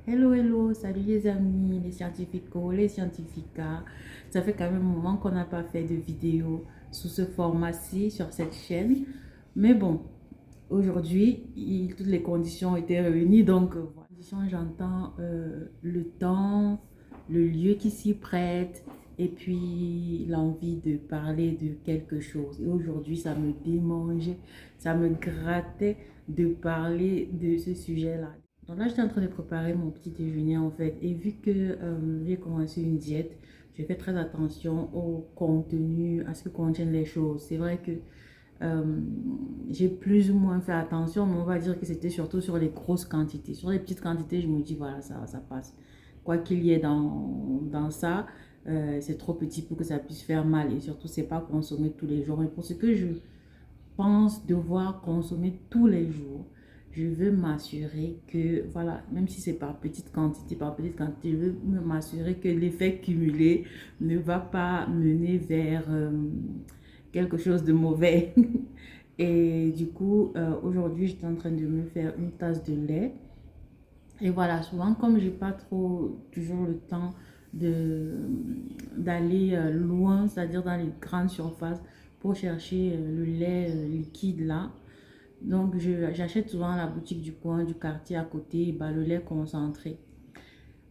Hello, hello, salut les amis, les scientificos, les scientificas. Ça fait quand même un moment qu'on n'a pas fait de vidéo sous ce format-ci sur cette chaîne. Mais bon, aujourd'hui, toutes les conditions étaient réunies. Donc, voilà. Conditions, j'entends le temps, le lieu qui s'y prête et puis l'envie de parler de quelque chose. Et aujourd'hui, ça me démangeait, ça me grattait de parler de ce sujet-là. Donc là, j'étais en train de préparer mon petit déjeuner en fait. Et vu que j'ai commencé une diète, je fais très attention au contenu, à ce que contiennent les choses. C'est vrai que euh, j'ai plus ou moins fait attention, mais on va dire que c'était surtout sur les grosses quantités. Sur les petites quantités, je me dis, voilà, ça passe. Quoi qu'il y ait dans ça, c'est trop petit pour que ça puisse faire mal. Et surtout, c'est pas consommé tous les jours. Mais pour ce que je pense devoir consommer tous les jours, je veux m'assurer que, voilà, même si c'est par petite quantité, je veux m'assurer que l'effet cumulé ne va pas mener vers quelque chose de mauvais. Et du coup, aujourd'hui, j'étais en train de me faire une tasse de lait. Et voilà, souvent, comme j'ai pas trop toujours le temps de d'aller loin, c'est-à-dire dans les grandes surfaces pour chercher le lait liquide là. Donc, j'achète souvent à la boutique du coin, du quartier à côté, bah, le lait concentré.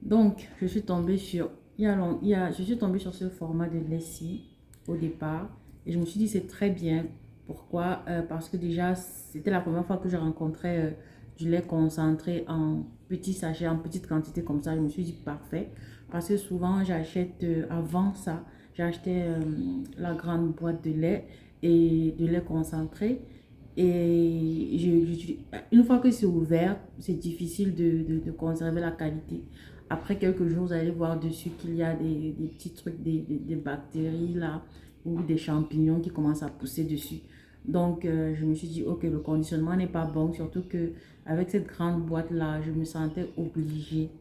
Donc, je suis tombée sur, je suis tombée sur ce format de lait-ci au départ. Et je me suis dit, c'est très bien. Pourquoi? Parce que déjà, c'était la première fois que je rencontrais du lait concentré en petits sachets, en petite quantité comme ça. Je me suis dit, parfait. Parce que souvent, j'achète, avant ça, j'achetais la grande boîte de lait et de lait concentré. Et une fois que c'est ouvert, c'est difficile de conserver la qualité. Après quelques jours, vous allez voir dessus qu'il y a des petits trucs, des bactéries là, ou des champignons qui commencent à pousser dessus. Donc, je me suis dit, ok, le conditionnement n'est pas bon, surtout que avec cette grande boîte là, je me sentais obligée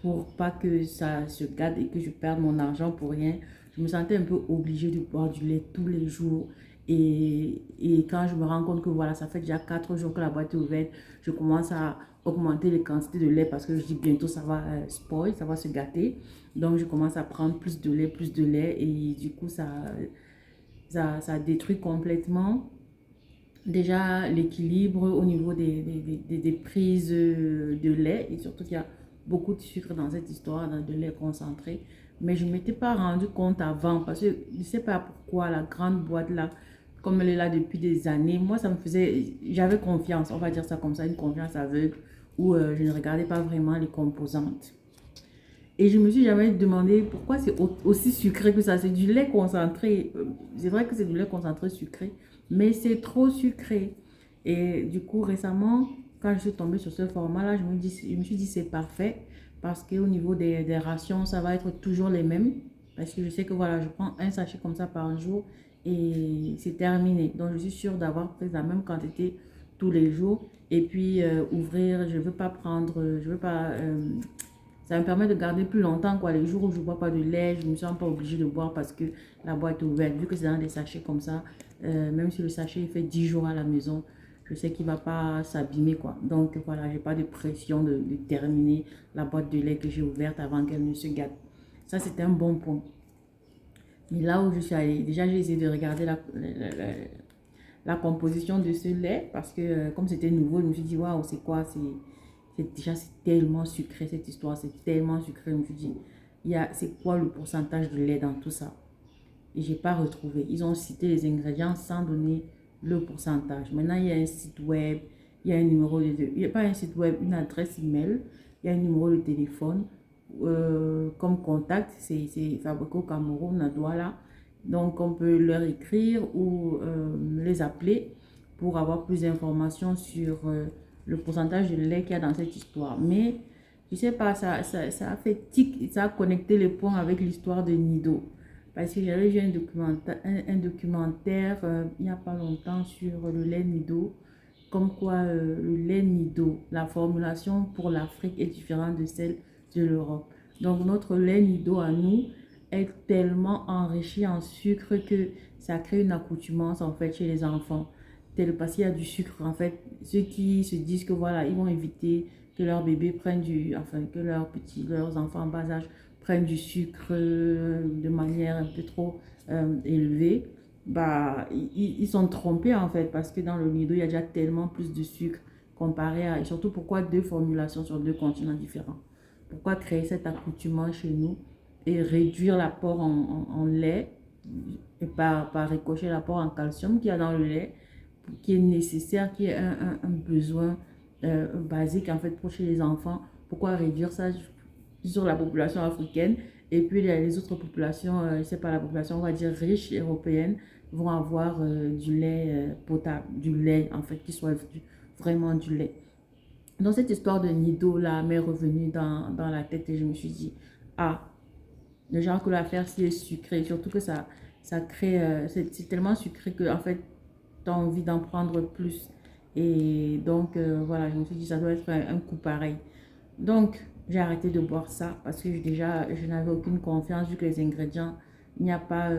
pour pas que ça se gâte et que je perde mon argent pour rien. Je me sentais un peu obligée de boire du lait tous les jours. Et quand je me rends compte que voilà, ça fait déjà 4 jours que la boîte est ouverte, je commence à augmenter les quantités de lait parce que je dis bientôt ça va spoil, ça va se gâter. Donc je commence à prendre plus de lait et du coup ça détruit complètement déjà l'équilibre au niveau des prises de lait et surtout qu'il y a beaucoup de sucre dans cette histoire de lait concentré. Mais je ne m'étais pas rendu compte avant parce que je ne sais pas pourquoi la grande boîte là, comme elle est là depuis des années, moi ça me faisait, j'avais confiance, on va dire ça comme ça, une confiance aveugle où je ne regardais pas vraiment les composantes. Et je me suis jamais demandé pourquoi c'est aussi sucré que ça. C'est du lait concentré. C'est vrai que c'est du lait concentré sucré, mais c'est trop sucré. Et du coup, récemment, quand je suis tombée sur ce format-là, je me suis dit c'est parfait parce qu'au niveau des rations, ça va être toujours les mêmes. Parce que je sais que voilà, je prends un sachet comme ça par jour et c'est terminé. Donc, je suis sûre d'avoir pris la même quantité tous les jours. Et puis, ouvrir, je ne veux pas prendre, je veux pas ça me permet de garder plus longtemps, quoi. Les jours où je ne bois pas de lait, je ne me sens pas obligée de boire parce que la boîte est ouverte. Vu que c'est dans des sachets comme ça, même si le sachet fait 10 jours à la maison, je sais qu'il ne va pas s'abîmer, quoi. Donc voilà, je n'ai pas de pression de terminer la boîte de lait que j'ai ouverte avant qu'elle ne se gâte. Ça, c'est un bon point. Mais là où je suis allée, déjà j'ai essayé de regarder la composition de ce lait parce que comme c'était nouveau, je me suis dit, waouh, c'est quoi? Déjà, c'est tellement sucré cette histoire, c'est tellement sucré. Je me suis dit, c'est quoi le pourcentage de lait dans tout ça? Et j'ai pas retrouvé. Ils ont cité les ingrédients sans donner le pourcentage. Maintenant, il y a un site web, il y a un numéro il n'y a pas un site web, une adresse email, il y a un numéro de téléphone comme contact. C'est fabriqué au Cameroun, à Douala. Donc, on peut leur écrire ou les appeler pour avoir plus d'informations sur le pourcentage de lait qu'il y a dans cette histoire. Mais, je sais pas, ça a fait tic, ça a connecté les points avec l'histoire de Nido. Parce que j'avais vu un documentaire il n'y a pas longtemps sur le lait Nido, comme quoi le lait Nido, la formulation pour l'Afrique est différente de celle de l'Europe. Donc notre lait Nido à nous est tellement enrichi en sucre que ça crée une accoutumance en fait chez les enfants. Tel parce qu'il y a du sucre en fait. Ceux qui se disent que voilà, ils vont éviter que leurs bébés prennent enfin, que leurs enfants en bas âge prennent du sucre de manière un peu trop élevée, bah, ils sont trompés en fait, parce que dans le Nido, il y a déjà tellement plus de sucre comparé à... Et surtout, pourquoi deux formulations sur deux continents différents? Pourquoi créer cet accoutumement chez nous et réduire l'apport en lait et par ricochet l'apport en calcium qu'il y a dans le lait, qui est nécessaire, qui est un besoin basique en fait pour chez les enfants? Pourquoi réduire ça sur la population africaine, et puis les autres populations, je sais pas, la population on va dire riche européenne vont avoir du lait potable, du lait en fait qui soit vraiment du lait. Donc cette histoire de Nido là m'est revenue dans la tête et je me suis dit, ah, le genre que l'affaire si est sucrée, surtout que ça crée, c'est tellement sucré que en fait tu as envie d'en prendre plus. Et donc voilà, je me suis dit ça doit être un coup pareil. Donc j'ai arrêté de boire ça parce que déjà je n'avais aucune confiance vu que les ingrédients, il n'y a pas,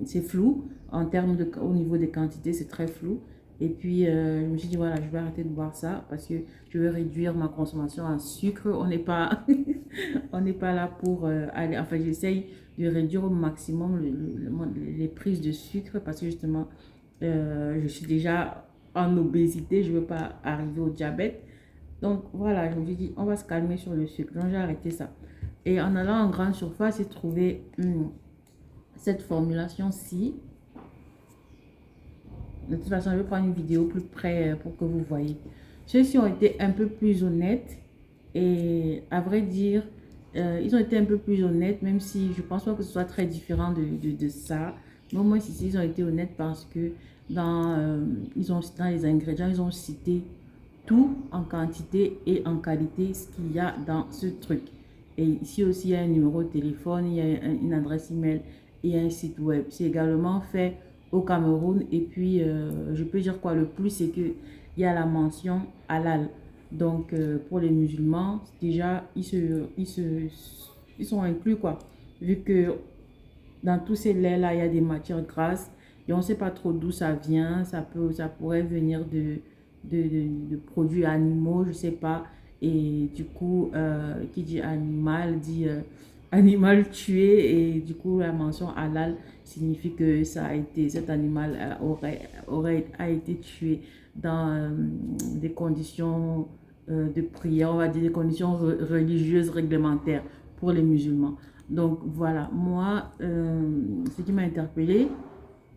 c'est flou en termes de, au niveau des quantités, c'est très flou. Et puis je me suis dit voilà, je vais arrêter de boire ça parce que je veux réduire ma consommation en sucre. On n'est pas on n'est pas là pour aller, enfin j'essaye de réduire au maximum les prises de sucre parce que justement je suis déjà en obésité, je ne veux pas arriver au diabète. Donc voilà, je me suis dit, on va se calmer sur le sucre. Donc j'ai arrêté ça. Et en allant en grande surface, j'ai trouvé cette formulation-ci. De toute façon, je vais prendre une vidéo plus près pour que vous voyez. Ceux-ci ont été un peu plus honnêtes. Et à vrai dire, ils ont été un peu plus honnêtes, même si je ne pense pas que ce soit très différent de ça. Mais au moins, ici, ils ont été honnêtes parce que dans les ingrédients, ils ont cité tout en quantité et en qualité ce qu'il y a dans ce truc. Et ici aussi, il y a un numéro de téléphone, il y a une adresse email et un site web. C'est également fait au Cameroun. Et puis, je peux dire quoi le plus, c'est qu'il y a la mention halal. Donc, pour les musulmans, déjà, ils sont inclus, quoi. Vu que dans tous ces laits-là, il y a des matières grasses. Et on ne sait pas trop d'où ça vient. Ça pourrait venir de produits animaux, je ne sais pas. Et du coup, qui dit animal, dit animal tué. Et du coup, la mention halal signifie que cet animal a été tué dans des conditions de prière, on va dire des conditions religieuses réglementaires pour les musulmans. Donc voilà, moi, ce qui m'a interpellée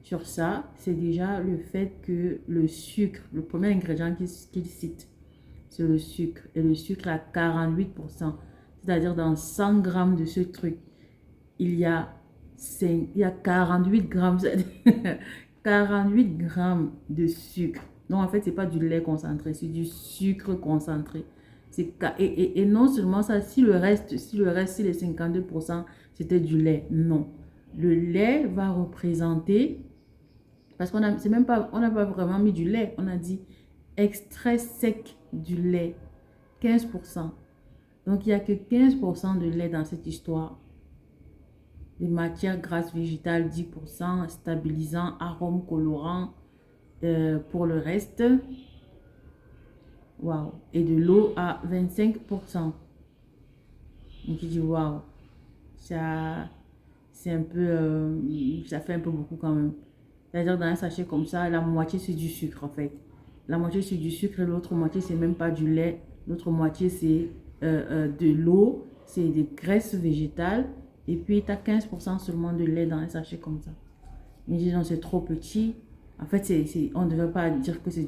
sur ça, c'est déjà le fait que le sucre, le premier ingrédient qu'il cite, c'est le sucre. Et le sucre à 48%. C'est-à-dire dans 100 grammes de ce truc, il y a 48 grammes, 48 grammes de sucre. Donc en fait, c'est pas du lait concentré, c'est du sucre concentré. Et non seulement ça, si les 52%, c'était du lait, non. Le lait va représenter, parce on n'a pas vraiment mis du lait, on a dit extrait sec du lait, 15%. Donc il n'y a que 15% de lait dans cette histoire. Les matières grasses végétales, 10%, stabilisant, arômes colorants pour le reste. Waouh. Et de l'eau à 25%. Donc, je dis waouh. Ça, c'est un peu, ça fait un peu beaucoup quand même. C'est-à-dire dans un sachet comme ça, la moitié c'est du sucre en fait. La moitié c'est du sucre et l'autre moitié c'est même pas du lait. L'autre moitié c'est de l'eau, c'est des graisses végétales. Et puis tu as 15% seulement de lait dans un sachet comme ça. Mais disons c'est trop petit. En fait, on ne devrait pas dire que c'est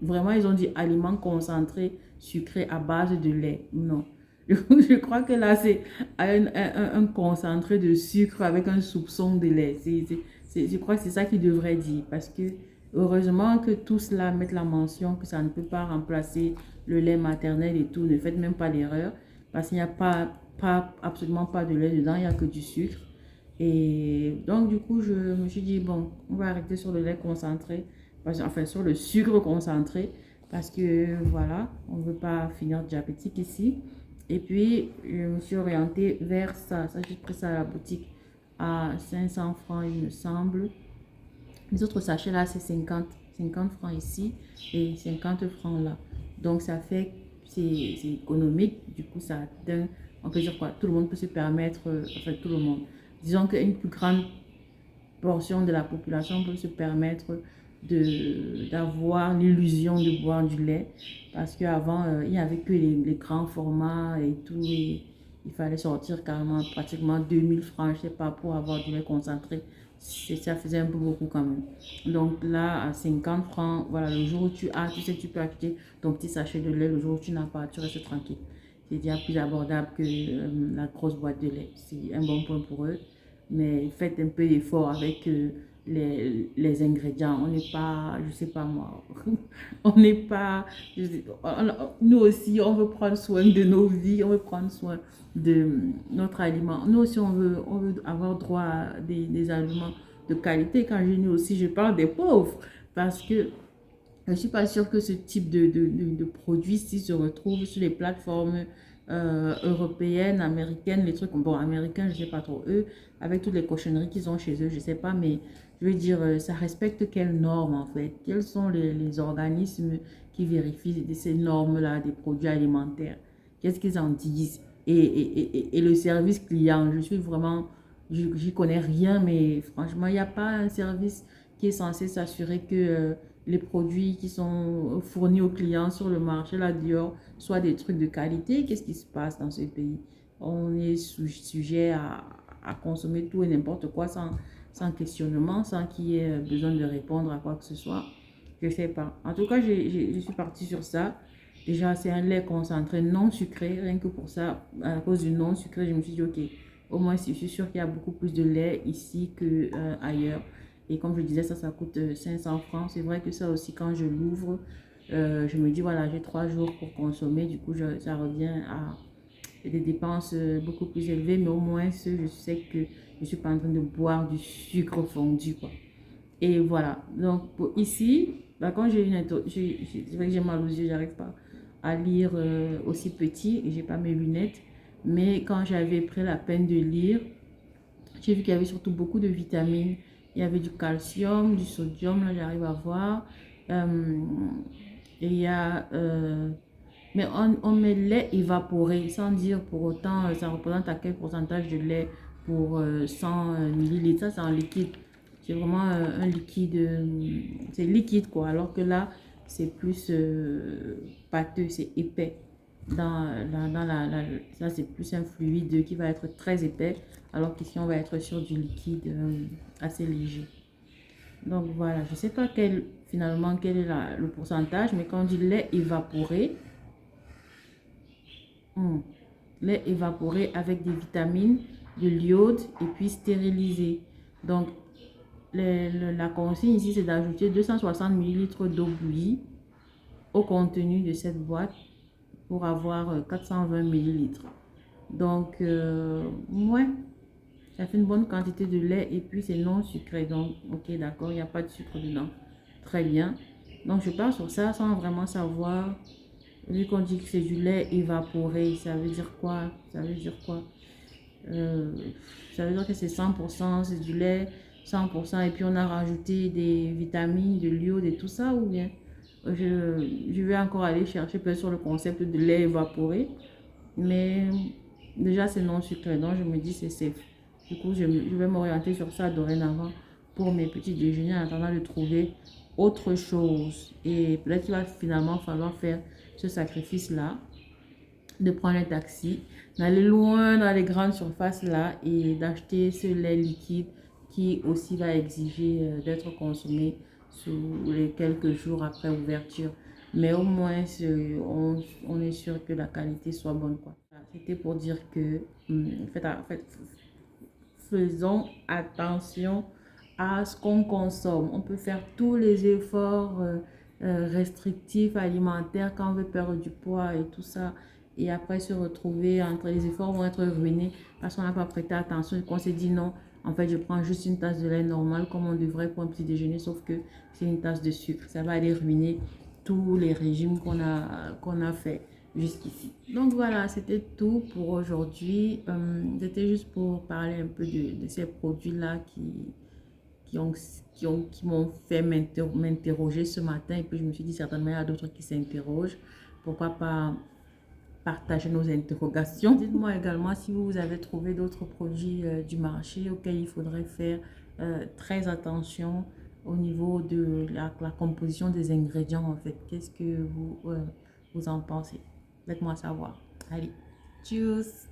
Vraiment, ils ont dit aliments concentrés, sucrés à base de lait. Non. Je crois que là, c'est un concentré de sucre avec un soupçon de lait. Je crois que c'est ça qu'ils devraient dire. Parce que, heureusement que tout cela mettent la mention que ça ne peut pas remplacer le lait maternel et tout. Ne faites même pas l'erreur. Parce qu'il n'y a absolument pas de lait dedans, il n'y a que du sucre. Et donc, du coup, je me suis dit, bon, on va arrêter sur le lait concentré. Enfin, sur le sucre concentré. Parce que, voilà, on ne veut pas finir diabétique ici. Et puis, je me suis orientée vers ça. Ça, j'ai pris ça à la boutique à 500 francs, il me semble. Les autres sachets là, c'est 50 francs ici et 50 francs là. Donc, ça fait, c'est économique. Du coup, ça atteint, on peut dire quoi, tout le monde peut se permettre, enfin tout le monde. Disons qu'une plus grande portion de la population peut se permettre d'avoir l'illusion de boire du lait. Parce qu'avant, il n'y avait que les grands formats et tout. Et il fallait sortir carrément pratiquement 2 000 francs, je sais pas, pour avoir du lait concentré. Ça faisait un peu beaucoup quand même. Donc là, à 50 francs, voilà, le jour où tu as, tu sais, tu peux acheter ton petit sachet de lait. Le jour où tu n'as pas, tu restes tranquille. C'est déjà plus abordable que la grosse boîte de lait. C'est un bon point pour eux. Mais faites un peu d'effort avec les ingrédients. On n'est pas, je sais pas moi, on n'est pas, nous aussi, on veut prendre soin de nos vies, on veut prendre soin de notre aliment. Nous aussi, on veut avoir droit à des aliments de qualité. Quand je dis nous aussi, je parle des pauvres. Parce que je ne suis pas sûre que ce type de produit-ci se retrouve sur les plateformes européennes, américaines, les trucs, bon, américains, je ne sais pas trop eux, avec toutes les cochonneries qu'ils ont chez eux, je ne sais pas, mais je veux dire, ça respecte quelles normes en fait? Quels sont les organismes qui vérifient ces normes-là des produits alimentaires? Qu'est-ce qu'ils en disent? Et le service client, je suis vraiment, j'y connais rien, mais franchement, il n'y a pas un service qui est censé s'assurer que les produits qui sont fournis aux clients sur le marché là dehors soient des trucs de qualité. Qu'est-ce qui se passe dans ce pays? On est sujet à consommer tout et n'importe quoi sans questionnement, sans qu'il y ait besoin de répondre à quoi que ce soit. Je ne sais pas. En tout cas, je suis partie sur ça. Déjà, c'est un lait concentré non sucré. Rien que pour ça, à cause du non sucré, je me suis dit, ok, au moins, je suis sûre qu'il y a beaucoup plus de lait ici que ailleurs. Et comme je disais, ça coûte 500 francs. C'est vrai que ça aussi, quand je l'ouvre, je me dis, voilà, j'ai 3 jours pour consommer. Du coup, ça revient à des dépenses beaucoup plus élevées. Mais au moins, je sais que je ne suis pas en train de boire du sucre fondu, quoi. Et voilà. Donc, ici, bah, quand j'ai c'est vrai que j'ai mal aux yeux, j'arrive pas à lire aussi petit et j'ai pas mes lunettes. Mais quand j'avais pris la peine de lire, j'ai vu qu'il y avait surtout beaucoup de vitamines. Il y avait du calcium, du sodium, là j'arrive à voir. Euh, et il y a... mais on met lait évaporé, sans dire pour autant ça représente à quel pourcentage de lait pour 100 millilitres. Ça, c'est en liquide. C'est vraiment un liquide, c'est liquide quoi. Alors que là, c'est plus pâteux, c'est épais. Ça, c'est plus un fluide qui va être très épais, alors qu'ici, on va être sur du liquide assez léger. Donc voilà, je ne sais pas finalement quel est le pourcentage, mais quand on dit lait évaporé, hmm, lait évaporé avec des vitamines, de l'iode et puis stérilisé. Donc la consigne ici, c'est d'ajouter 260 millilitres d'eau bouillie au contenu de cette boîte pour avoir 420 millilitres. Donc, ouais, ça fait une bonne quantité de lait et puis c'est non sucré. Donc, ok, d'accord, il n'y a pas de sucre dedans. Très bien. Donc, je pars sur ça sans vraiment savoir. Vu qu'on dit que c'est du lait évaporé, ça veut dire quoi? Ça veut dire quoi? Euh, Ça veut dire que c'est 100%, c'est du lait 100% et puis on a rajouté des vitamines, de l'iode et tout ça ou bien je vais encore aller chercher peut-être sur le concept de lait évaporé, mais déjà c'est non sucré donc je me dis c'est safe. Du coup, je vais m'orienter sur ça dorénavant pour mes petits déjeuners en attendant de trouver autre chose. Et peut-être qu'il va finalement falloir faire ce sacrifice-là de prendre un taxi, d'aller loin dans les grandes surfaces là et d'acheter ce lait liquide qui aussi va exiger d'être consommé sous les quelques jours après ouverture. Mais au moins, on est sûr que la qualité soit bonne, quoi. C'était pour dire que faisons attention à ce qu'on consomme. On peut faire tous les efforts restrictifs alimentaires quand on veut perdre du poids et tout ça. Et après se retrouver entre les efforts vont être ruinés parce qu'on n'a pas prêté attention et qu'on s'est dit non, en fait je prends juste une tasse de lait normale comme on devrait pour un petit déjeuner, sauf que c'est une tasse de sucre. Ça va aller ruiner tous les régimes qu'on a fait jusqu'ici. Donc voilà, c'était tout pour aujourd'hui. C'était juste pour parler un peu de ces produits-là qui m'ont fait m'interroger ce matin. Et puis je me suis dit certainement il y a d'autres qui s'interrogent. pourquoi pas partager nos interrogations. Dites-moi également si vous avez trouvé d'autres produits du marché auxquels il faudrait faire très attention au niveau de la composition des ingrédients en fait. Qu'est-ce que vous en pensez? Faites-moi savoir. Allez, tchuss!